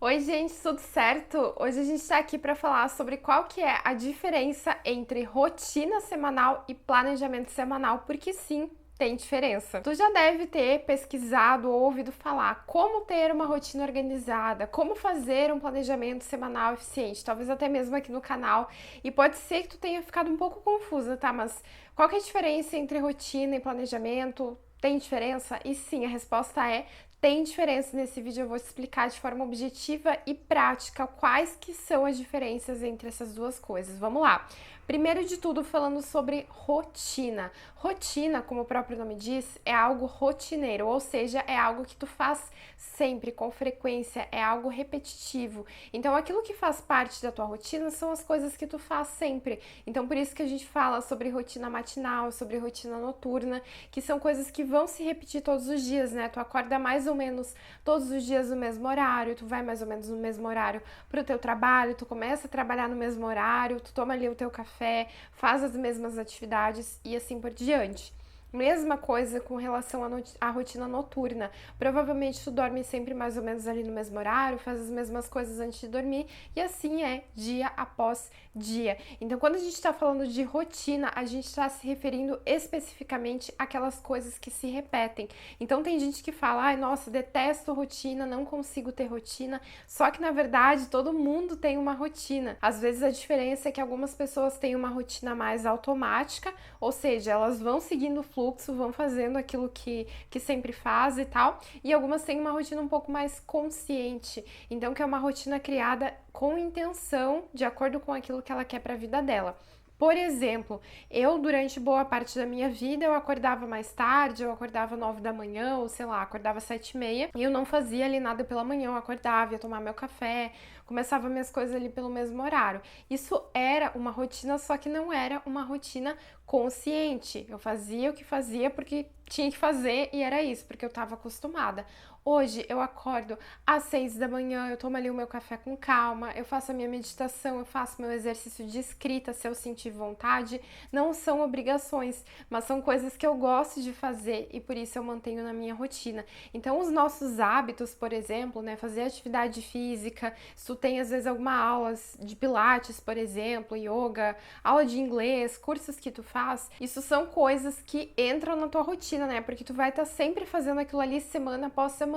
Oi, gente, tudo certo? Hoje a gente está aqui para falar sobre qual que é a diferença entre rotina semanal e planejamento semanal, porque sim, tem diferença. Tu já deve ter pesquisado ou ouvido falar como ter uma rotina organizada, como fazer um planejamento semanal eficiente, talvez até mesmo aqui no canal. E pode ser que tu tenha ficado um pouco confusa, tá? Mas qual que é a diferença entre rotina e planejamento? Tem diferença? E sim, a resposta é tem diferença. Nesse vídeo eu vou te explicar de forma objetiva e prática quais que são as diferenças entre essas duas coisas. Vamos lá. Primeiro de tudo, falando sobre rotina. Rotina, como o próprio nome diz, é algo rotineiro, ou seja, é algo que tu faz sempre, com frequência, é algo repetitivo. Então, aquilo que faz parte da tua rotina são as coisas que tu faz sempre. Então, por isso que a gente fala sobre rotina matinal, sobre rotina noturna, que são coisas que vão se repetir todos os dias, né? Tu acorda mais ou menos todos os dias no mesmo horário, tu vai mais ou menos no mesmo horário pro teu trabalho, tu começa a trabalhar no mesmo horário, tu toma ali o teu café, faz as mesmas atividades e assim por diante. Mesma coisa com relação à rotina noturna. Provavelmente tu dorme sempre mais ou menos ali no mesmo horário, faz as mesmas coisas antes de dormir e assim é dia após dia. Então, quando a gente está falando de rotina, a gente está se referindo especificamente àquelas coisas que se repetem. Então, tem gente que fala, ai, nossa, detesto rotina, não consigo ter rotina. Só que, na verdade, todo mundo tem uma rotina. Às vezes, a diferença é que algumas pessoas têm uma rotina mais automática, ou seja, elas vão seguindo o fluxo, vão fazendo aquilo que sempre faz e tal, e algumas têm uma rotina um pouco mais consciente, então que é uma rotina criada com intenção, de acordo com aquilo que ela quer para a vida dela. Por exemplo, eu durante boa parte da minha vida eu acordava mais tarde, eu acordava 9 da manhã, ou sei lá, acordava 7h30, e eu não fazia ali nada pela manhã, eu acordava, ia tomar meu café, começava minhas coisas ali pelo mesmo horário. Isso era uma rotina, só que não era uma rotina consciente. Eu fazia o que fazia porque tinha que fazer e era isso, porque eu estava acostumada. Hoje eu acordo às 6 da manhã, eu tomo ali o meu café com calma, eu faço a minha meditação, eu faço meu exercício de escrita se eu sentir vontade. Não são obrigações, mas são coisas que eu gosto de fazer e por isso eu mantenho na minha rotina. Então os nossos hábitos, por exemplo, né, fazer atividade física, se tu tem às vezes alguma aula de pilates, por exemplo, yoga, aula de inglês, cursos que tu faz, isso são coisas que entram na tua rotina, né? Porque tu vai estar sempre fazendo aquilo ali semana após semana.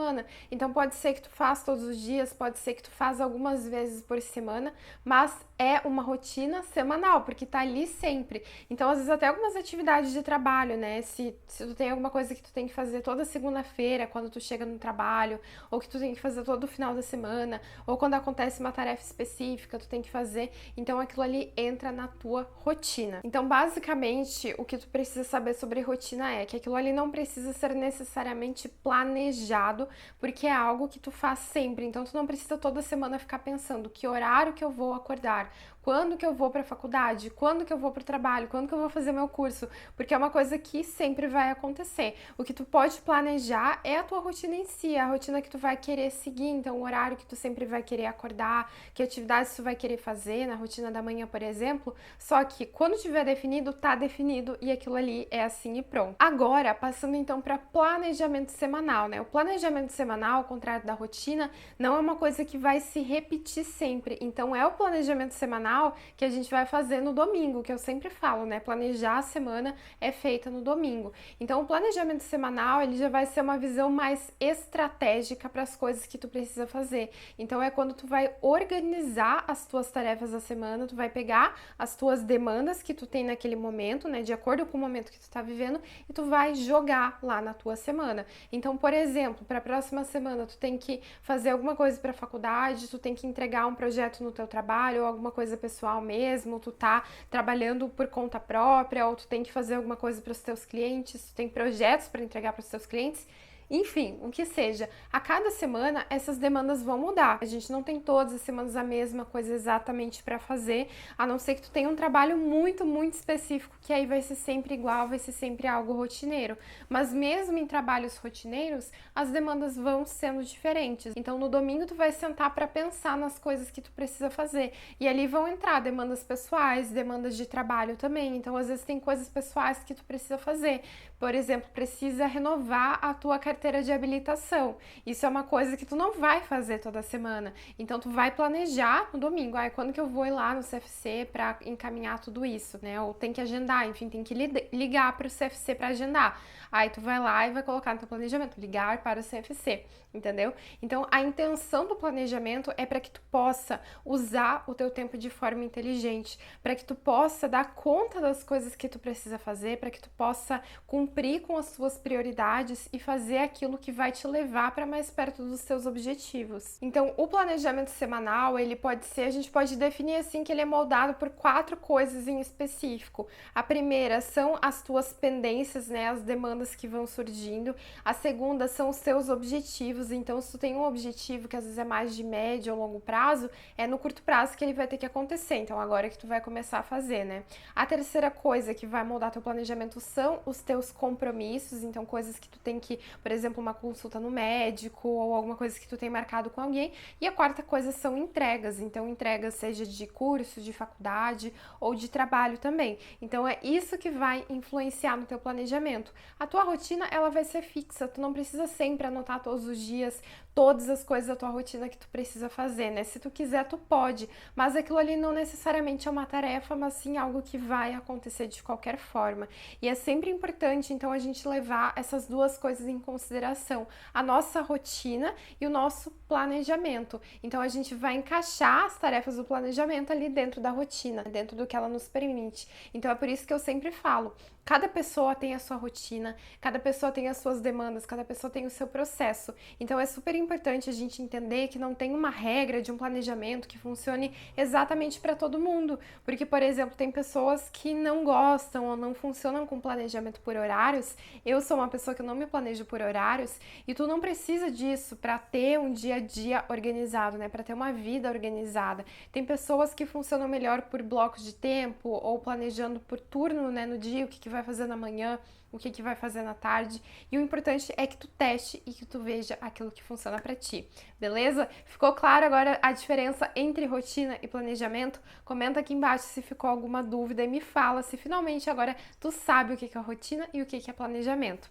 Então pode ser que tu faça todos os dias, pode ser que tu faça algumas vezes por semana, mas é uma rotina semanal, porque tá ali sempre. Então, às vezes, até algumas atividades de trabalho, né? Se tu tem alguma coisa que tu tem que fazer toda segunda-feira, quando tu chega no trabalho, ou que tu tem que fazer todo final da semana, ou quando acontece uma tarefa específica, tu tem que fazer, então aquilo ali entra na tua rotina. Então, basicamente, o que tu precisa saber sobre rotina é que aquilo ali não precisa ser necessariamente planejado, porque é algo que tu faz sempre. Então, tu não precisa toda semana ficar pensando que horário que eu vou acordar, quando que eu vou para a faculdade, quando que eu vou para o trabalho, quando que eu vou fazer meu curso, porque é uma coisa que sempre vai acontecer. O que tu pode planejar é a tua rotina em si, a rotina que tu vai querer seguir, então o horário que tu sempre vai querer acordar, que atividades tu vai querer fazer na rotina da manhã, por exemplo, só que quando tiver definido, tá definido e aquilo ali é assim e pronto. Agora, passando então para planejamento semanal, né? O planejamento semanal, ao contrário da rotina, não é uma coisa que vai se repetir sempre, então é o planejamento semanal que a gente vai fazer no domingo, que eu sempre falo, né? Planejar a semana é feita no domingo. Então, o planejamento semanal, ele já vai ser uma visão mais estratégica para as coisas que tu precisa fazer. Então, é quando tu vai organizar as tuas tarefas da semana, tu vai pegar as tuas demandas que tu tem naquele momento, né? De acordo com o momento que tu tá vivendo, e tu vai jogar lá na tua semana. Então, por exemplo, para a próxima semana, tu tem que fazer alguma coisa para a faculdade, tu tem que entregar um projeto no teu trabalho ou alguma coisa pessoal mesmo, tu tá trabalhando por conta própria ou tu tem que fazer alguma coisa para os teus clientes, tu tem projetos para entregar para os teus clientes. Enfim, o que seja, a cada semana essas demandas vão mudar. A gente não tem todas as semanas a mesma coisa exatamente para fazer, a não ser que tu tenha um trabalho muito, muito específico, que aí vai ser sempre igual, vai ser sempre algo rotineiro. Mas mesmo em trabalhos rotineiros, as demandas vão sendo diferentes. Então, no domingo tu vai sentar para pensar nas coisas que tu precisa fazer. E ali vão entrar demandas pessoais, demandas de trabalho também. Então, às vezes tem coisas pessoais que tu precisa fazer. Por exemplo, precisa renovar a tua carteira carteira de habilitação. Isso é uma coisa que tu não vai fazer toda semana. Então tu vai planejar no domingo, quando que eu vou ir lá no CFC para encaminhar tudo isso, né? Ou tem que agendar, enfim, tem que ligar para o CFC para agendar. Aí tu vai lá e vai colocar no teu planejamento, ligar para o CFC, entendeu? Então a intenção do planejamento é para que tu possa usar o teu tempo de forma inteligente, para que tu possa dar conta das coisas que tu precisa fazer, para que tu possa cumprir com as tuas prioridades e fazer aquilo que vai te levar para mais perto dos teus objetivos. Então, o planejamento semanal, ele pode ser, a gente pode definir assim que ele é moldado por 4 coisas em específico. A primeira são as tuas pendências, né, as demandas que vão surgindo. A segunda são os teus objetivos. Então, se tu tem um objetivo que às vezes é mais de médio ou longo prazo, é no curto prazo que ele vai ter que acontecer. Então, agora é que tu vai começar a fazer, né? A terceira coisa que vai moldar teu planejamento são os teus compromissos. Então, coisas que tu tem que, por exemplo, uma consulta no médico ou alguma coisa que tu tem marcado com alguém. E a quarta coisa são entregas. Então, entregas seja de curso, de faculdade ou de trabalho também. Então, é isso que vai influenciar no teu planejamento. A tua rotina, ela vai ser fixa. Tu não precisa sempre anotar todos os dias todas as coisas da tua rotina que tu precisa fazer, né? Se tu quiser, tu pode, mas aquilo ali não necessariamente é uma tarefa, mas sim algo que vai acontecer de qualquer forma. E é sempre importante, então, a gente levar essas duas coisas em consideração, a nossa rotina e o nosso planejamento. Então, a gente vai encaixar as tarefas do planejamento ali dentro da rotina, dentro do que ela nos permite. Então, é por isso que eu sempre falo, cada pessoa tem a sua rotina, cada pessoa tem as suas demandas, cada pessoa tem o seu processo. Então é super importante a gente entender que não tem uma regra de um planejamento que funcione exatamente para todo mundo. Porque, por exemplo, tem pessoas que não gostam ou não funcionam com planejamento por horários. Eu sou uma pessoa que não me planejo por horários e tu não precisa disso para ter um dia a dia organizado, né? Para ter uma vida organizada. Tem pessoas que funcionam melhor por blocos de tempo ou planejando por turno, né, no dia, o que vai fazer na manhã, o que vai fazer na tarde, e o importante é que tu teste e que tu veja aquilo que funciona pra ti, beleza? Ficou claro agora a diferença entre rotina e planejamento? Comenta aqui embaixo se ficou alguma dúvida e me fala se finalmente agora tu sabe o que é rotina e o que é planejamento.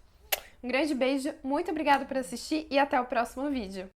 Um grande beijo, muito obrigada por assistir e até o próximo vídeo!